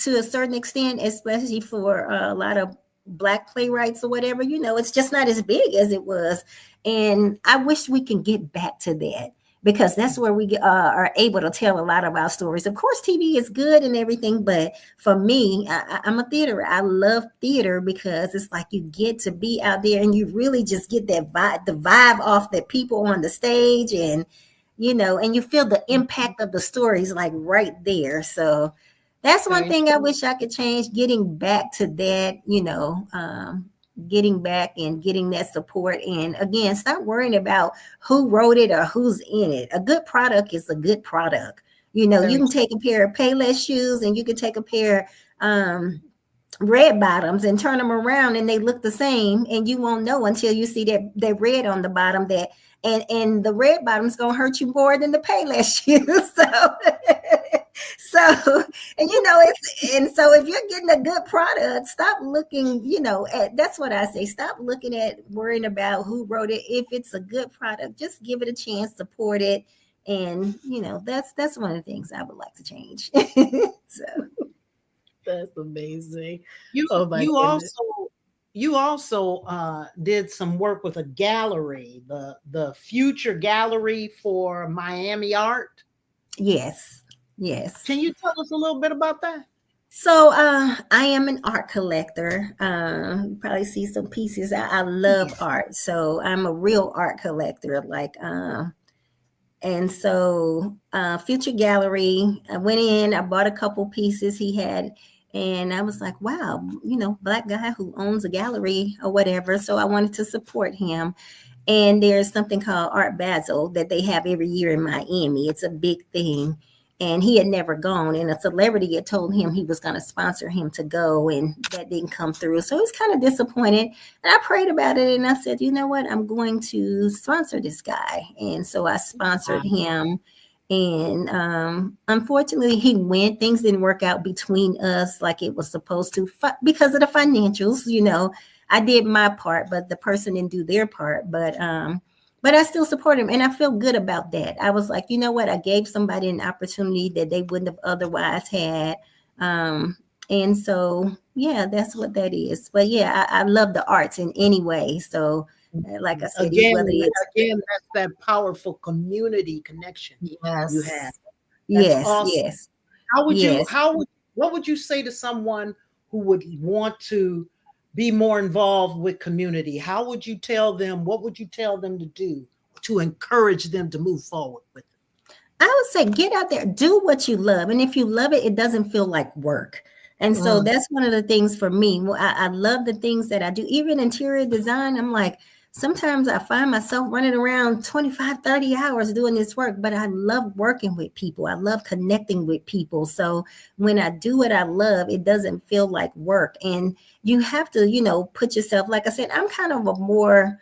a certain extent, especially for a lot of Black playwrights or whatever. You know, it's just not as big as it was. And I wish we can get back to that, because that's where we are able to tell a lot of our stories. Of course, TV is good and everything, but for me, I'm a theater. I love theater because it's like you get to be out there and you really just get that vibe, the vibe off the people on the stage, and you know, and you feel the impact of the stories like right there. So that's one thing I wish I could change, getting back to that, you know, getting back and getting that support. And again, stop worrying about who wrote it or who's in it. A good product is a good product. You know, you can take a pair of Payless shoes and you can take a pair red bottoms and turn them around and they look the same, and you won't know until you see that red on the bottom, that and the red bottom's gonna hurt you more than the Payless shoes. So and you know, so if you're getting a good product, stop looking, you know, that's what I say. Stop looking at worrying about who wrote it. If it's a good product, just give it a chance, support it. And you know, that's one of the things I would like to change. So that's amazing. You also did some work with a gallery, the Future Gallery for Miami Art. Yes. Can you tell us a little bit about that? So I am an art collector. You probably see some pieces. I love art. So I'm a real art collector. Like, and so Future Gallery, I went in, I bought a couple pieces he had, and I was like, wow, you know, Black guy who owns a gallery or whatever. So I wanted to support him. And there's something called Art Basel that they have every year in Miami. It's a big thing. And he had never gone, and a celebrity had told him he was going to sponsor him to go, and that didn't come through. So he was kind of disappointed. And I prayed about it, and I said, you know what? I'm going to sponsor this guy. And so I sponsored him. And unfortunately, he went. Things didn't work out between us like it was supposed to because of the financials. I did my part, but the person didn't do their part. But I still support him, and I feel good about that. I was like, you know what? I gave somebody an opportunity that they wouldn't have otherwise had. And so, yeah, that's what that is. But yeah, I love the arts in any way. So, like I said, again, whether it's that's that powerful community connection you have. Yes. That's yes, awesome. yes, What yes. would you say to someone who would want to be more involved with community? How would you tell them, what would you tell them to do to encourage them to move forward with it? I would say get out there, do what you love. And if you love it, it doesn't feel like work. And so that's one of the things for me. Well, I love the things that I do. Even interior design, I'm like, sometimes I find myself running around 25, 30 hours doing this work, but I love working with people. I love connecting with people. So when I do what I love, it doesn't feel like work. And you have to, put yourself, like I said, I'm kind of a more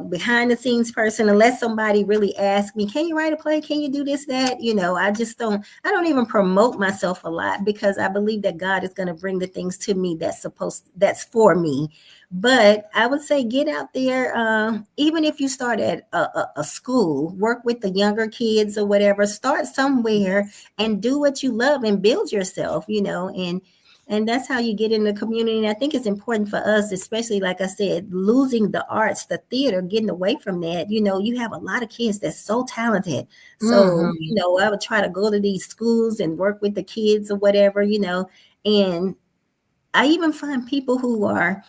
behind the scenes person, unless somebody really asks me, can you write a play? Can you do this, that? I don't even promote myself a lot because I believe that God is going to bring the things to me that's for me. But I would say get out there, even if you start at a school, work with the younger kids or whatever, start somewhere and do what you love and build yourself, and that's how you get in the community. And I think it's important for us, especially, like I said, losing the arts, the theater, getting away from that. You have a lot of kids that's so talented. So, I would try to go to these schools and work with the kids or whatever, and I even find people who are,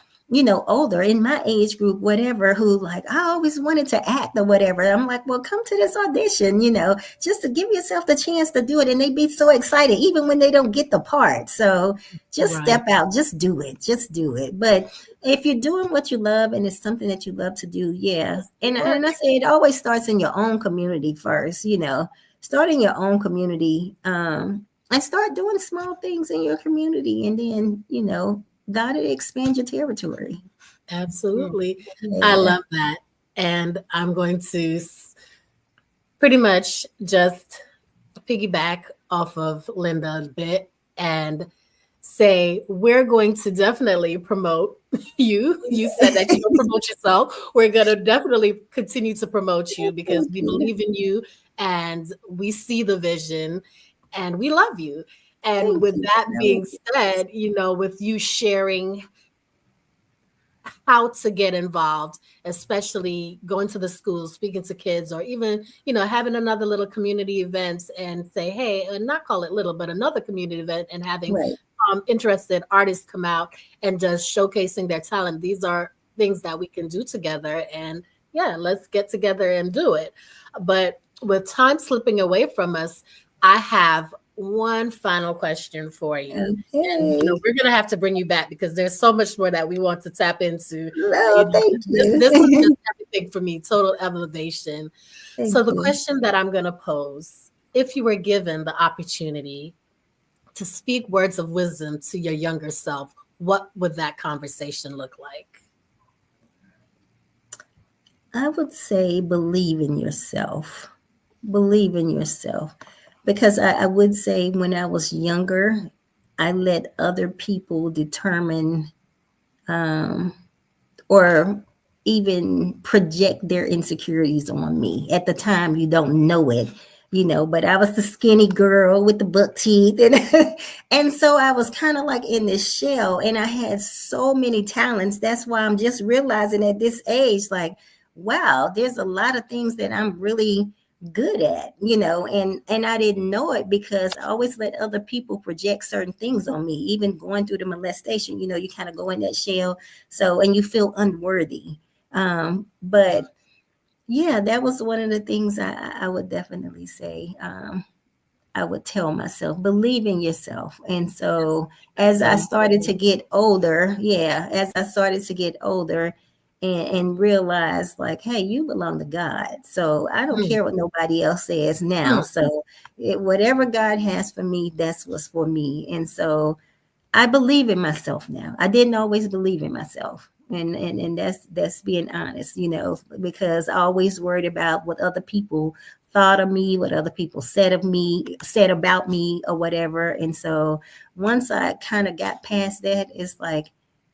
older in my age group, whatever, who like, I always wanted to act or whatever. I'm like, well, come to this audition, just to give yourself the chance to do it. And they be so excited, even when they don't get the part. So just step out, just do it. But if you're doing what you love and it's something that you love to do, yeah. And I say it always starts in your own community first, start in your own community, and start doing small things in your community. And then, God will expand your territory. Absolutely. Yeah. I love that. And I'm going to pretty much just piggyback off of Linda a bit and say we're going to definitely promote you. You said that you don't promote yourself. We're going to definitely continue to promote you because we believe in you and we see the vision and we love you. And with that being said, with you sharing how to get involved, especially going to the schools, speaking to kids, or even, having another little community event and say, hey, and not call it little, but another community event and having interested artists come out and just showcasing their talent. These are things that we can do together. And yeah, let's get together and do it. But with time slipping away from us, I have one final question for you. Okay. And we're going to have to bring you back because there's so much more that we want to tap into. Thank you. This was just everything for me, total elevation. So the question that I'm going to pose, if you were given the opportunity to speak words of wisdom to your younger self, what would that conversation look like? I would say believe in yourself. Believe in yourself. Because I would say when I was younger, I let other people determine or even project their insecurities on me. At the time, you don't know it, but I was the skinny girl with the buck teeth. And so I was kind of like in this shell and I had so many talents. That's why I'm just realizing at this age, like, wow, there's a lot of things that I'm really good at, and I didn't know it because I always let other people project certain things on me. Even going through the molestation, you kind of go in that shell. So, and you feel unworthy. But yeah, that was one of the things I would definitely say. I would tell myself, believe in yourself. And so as I started to get older, and realize like, hey, you belong to God. So I don't care what nobody else says now. So whatever God has for me, that's what's for me. And so I believe in myself now. I didn't always believe in myself. And that's being honest, because I always worried about what other people thought of me, what other people said about me or whatever. And so once I kind of got past that, it's like,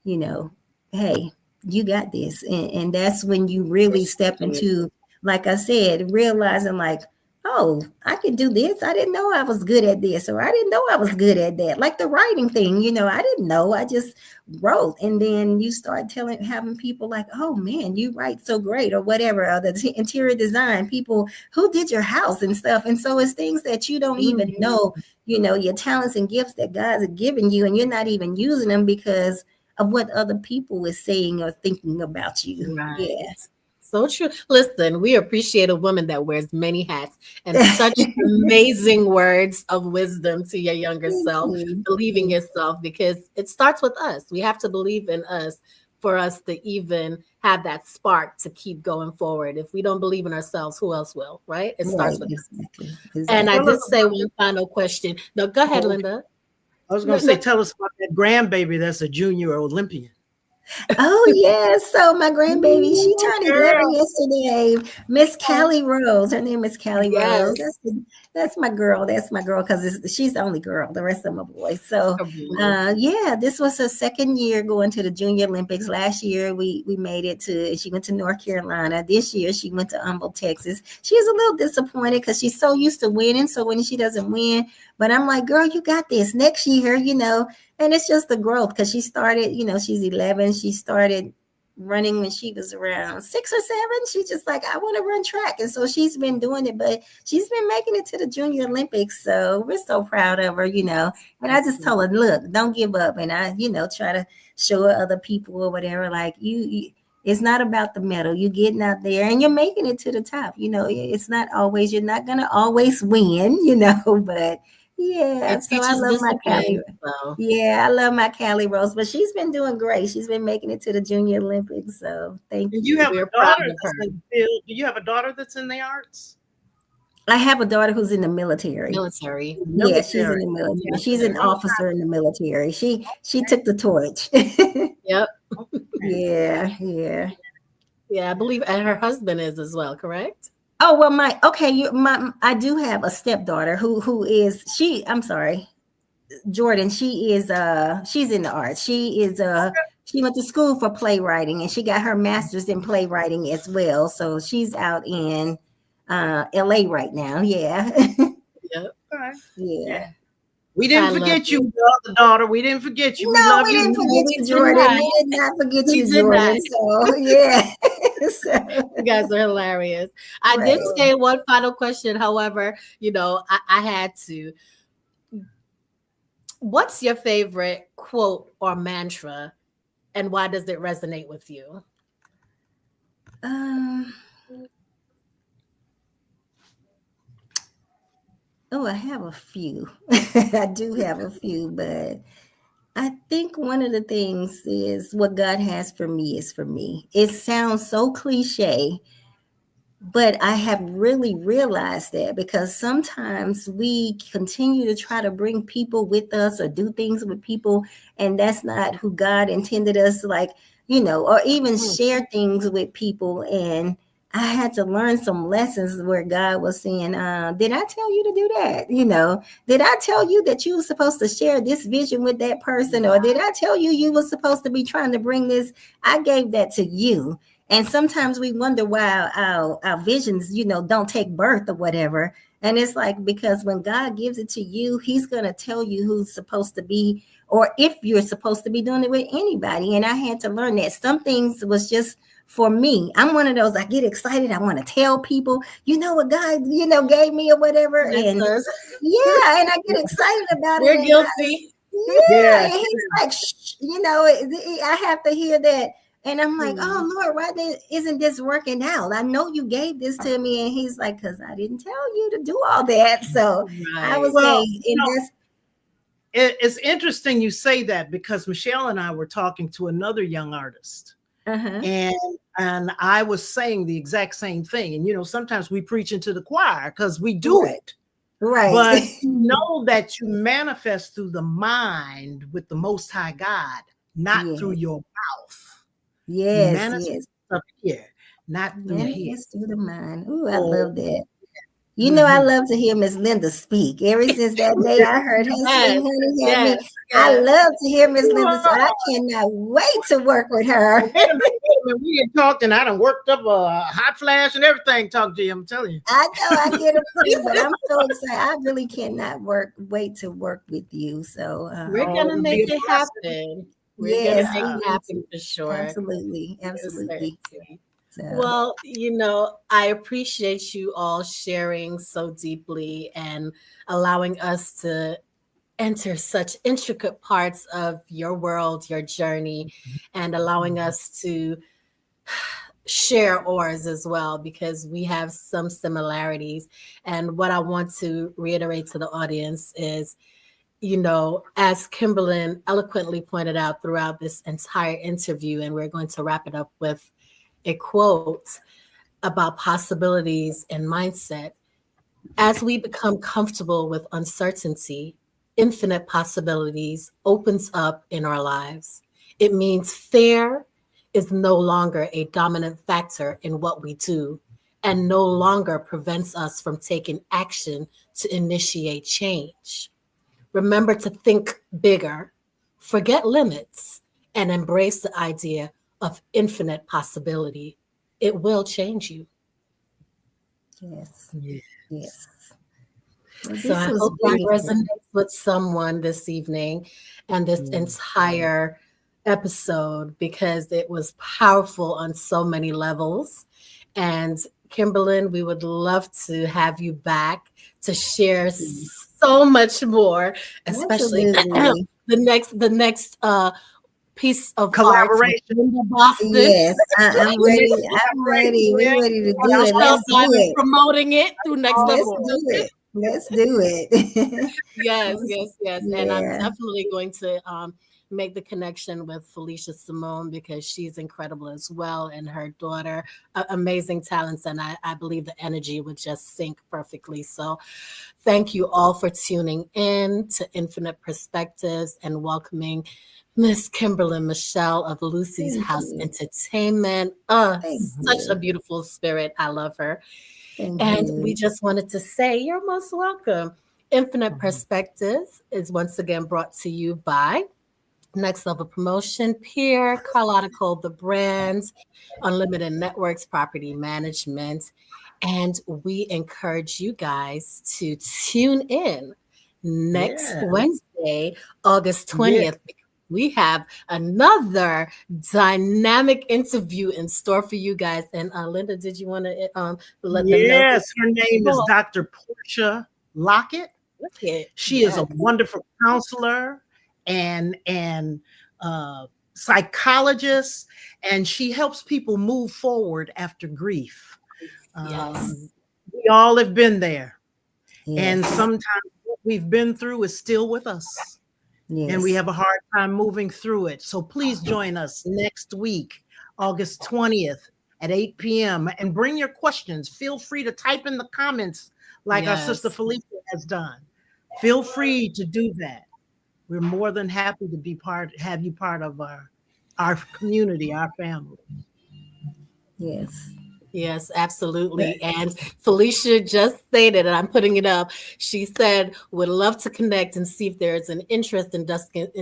hey, you got this. And that's when you really step into, like I said, realizing like, oh, I can do this. I didn't know I was good at this, or I didn't know I was good at that. Like the writing thing, I didn't know. I just wrote. And then you start having people like, oh man, you write so great, or whatever, or the interior design people who did your house and stuff. And so it's things that you don't even know, your talents and gifts that God's given you, and you're not even using them because of what other people is saying or thinking about you. Right. Yeah. So true. Listen, we appreciate a woman that wears many hats and such amazing words of wisdom to your younger self, believing yourself, because it starts with us. We have to believe in us for us to even have that spark to keep going forward. If we don't believe in ourselves, who else will, right? It starts with us. Exactly. And I did say one final question. No, go ahead, Linda. I was going to say, tell us about that grandbaby that's a junior Olympian. Oh yeah, so my grandbaby, she turned 11 yesterday. Miss Callie Rose, her name is Callie Rose. That's my girl. That's my girl because she's the only girl. The rest of them are boys. So yeah, this was her second year going to the Junior Olympics. Last year we made it to. She went to North Carolina. This year she went to Humboldt, Texas. She's a little disappointed because she's so used to winning. So when she doesn't win, but I'm like, girl, you got this. Next year, And it's just the growth because she started, she's 11. She started running when she was around 6 or 7. She's just like, I want to run track. And so she's been doing it, but she's been making it to the Junior Olympics. So we're so proud of her, And I just told her, look, don't give up. And I, try to show other people or whatever, like you it's not about the medal. You're getting out there and you're making it to the top. It's not always, you're not going to always win, but yeah, so I love my Callie. Yeah, I love my Callie Rose, but she's been doing great. She's been making it to the Junior Olympics. So thank you. You have a daughter do you have a daughter that's in the arts? I have a daughter who's in the military. Yeah, she's in the military. Yeah, she's an officer in the military. She took the torch. Yep. Yeah. Yeah, I believe, and her husband is as well, correct? Oh, well, I do have a stepdaughter who is I'm sorry, Jordan. She is she's in the arts. She went to school for playwriting and she got her master's in playwriting as well. So she's out in LA right now. Yeah. Yep. Yeah. We didn't forget you, the daughter. We didn't forget you. No, we didn't forget you, Jordan. We did not forget you, Jordan. So yeah. You guys are hilarious. I did say one final question. However, I had to. What's your favorite quote or mantra, and why does it resonate with you? I have a few. I do have a few, but I think one of the things is what God has for me is for me. It sounds so cliche, but I have really realized that because sometimes we continue to try to bring people with us or do things with people, and that's not who God intended us, or even share things with people. And I had to learn some lessons where God was saying, did I tell you to do that? Did I tell you that you were supposed to share this vision with that person? Or did I tell you were supposed to be trying to bring this? I gave that to you. And sometimes we wonder why our visions, don't take birth or whatever. And it's like, because when God gives it to you, he's going to tell you who's supposed to be, or if you're supposed to be doing it with anybody. And I had to learn that some things was just for me. I'm one of those, I get excited. I want to tell people, what God, gave me or whatever. And and I get excited about it. We're guilty. And he's like, I have to hear that. And I'm like, oh, Lord, why isn't this working out? I know you gave this to me. And he's like, because I didn't tell you to do all that. So I was it's interesting you say that because Michele and I were talking to another young artist. And I was saying the exact same thing. And, sometimes we preach into the choir because we do it. Right. But know that you manifest through the mind with the Most High God, not through your mouth. Yes, yes. up here, not through here. Manifest through the mind. Ooh, I love that. I Mhm. love to hear Miss Linda speak. Ever since that day I heard her sing, honey, had me. Yes, I yes. love to hear Miss Linda. So I cannot wait to work with her. Wait a minute, we ain't talked, and I done worked up a hot flash and everything. Talk to you, I'm telling you. I know I get it too, but I'm so excited. I really cannot wait to work with you. So We're gonna make it happen. We're gonna make it happen for sure. Absolutely, absolutely. So. Well, I appreciate you all sharing so deeply and allowing us to enter such intricate parts of your world, your journey, and allowing us to share ours as well, because we have some similarities. And what I want to reiterate to the audience is, as Kimberlyn eloquently pointed out throughout this entire interview, and we're going to wrap it up with a quote about possibilities and mindset. As we become comfortable with uncertainty, infinite possibilities opens up in our lives. It means fear is no longer a dominant factor in what we do and no longer prevents us from taking action to initiate change. Remember to think bigger, forget limits, and embrace the idea of infinite possibility. It will change you. Yes. So I hope that resonates with someone this evening and this entire episode, because it was powerful on so many levels. And Kimberlyn, we would love to have you back to share so much more, especially the next piece of collaboration in Boston. Yes, I'm ready. I'm ready. We're ready to do it. Let's do it. Promoting it through Next Level. Let's do it. Yes. And I'm definitely going to make the connection with Felicia Simone, because she's incredible as well, and her daughter, amazing talents, and I believe the energy would just sync perfectly. So thank you all for tuning in to Infinite Perspectives and welcoming Miss Kimberlyn Michele of Lucy's House Entertainment. Such a beautiful spirit. I love her. We just wanted to say you're most welcome. Infinite Perspectives is once again brought to you by Next Level Promotion, Peer, Carlotta Cole, the Brands, Unlimited Networks, Property Management. And we encourage you guys to tune in next Wednesday, August 20th. We have another dynamic interview in store for you guys. And Linda, did you want to let them know? Yes, her name is Dr. Portia Lockett. She is a wonderful counselor and psychologist, and she helps people move forward after grief. We all have been there, and sometimes what we've been through is still with us. And we have a hard time moving through it. So please join us next week, August 20th at 8 p.m. and bring your questions. Feel free to type in the comments like our sister Felicia has done. Feel free to do that. We're more than happy to have you part of our community, our family. Yes, absolutely. And Felicia just stated, and I'm putting it up, she said, would love to connect and see if there's an interest in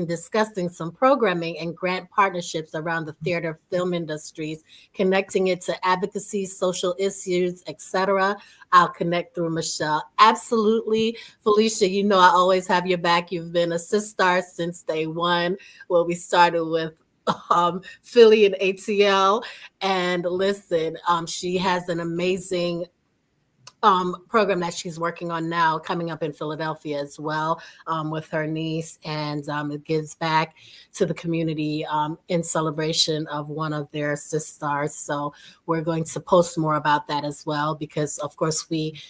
discussing some programming and grant partnerships around the theater film industries, connecting it to advocacy, social issues, etc. I'll connect through Michele. Absolutely. Felicia, I always have your back. You've been a sister since day one, where we started with Philly and ATL. And listen, she has an amazing program that she's working on now coming up in Philadelphia as well, with her niece, and it gives back to the community in celebration of one of their sisters. So we're going to post more about that as well, because of course we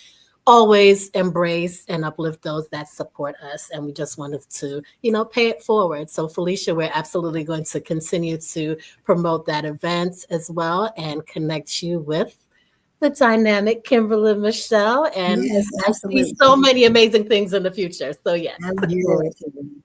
always embrace and uplift those that support us, and we just wanted to pay it forward. So Felicia, we're absolutely going to continue to promote that event as well and connect you with the dynamic Kimberlyn Michele, and I see so many amazing things in the future. So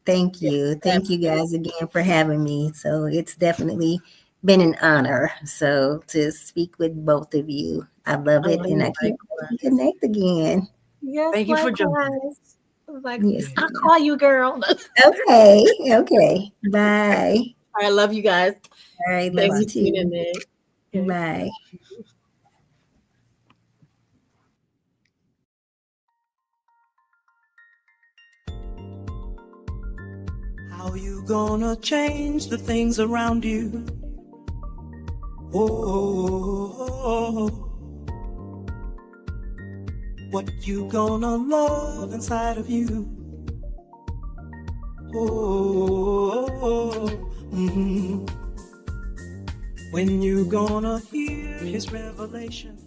thank you guys again for having me. So it's definitely been an honor. So to speak with both of you, I love it, and I can't wait to connect again. Yes, Thank you for joining. Yes, I'll call you, girl. Okay. Bye. All right, love you guys. All right, love Thanks you for tuning too. in. Bye. How you gonna change the things around you? Oh, what you gonna love inside of you? Oh, mhm. When you gonna hear his revelation?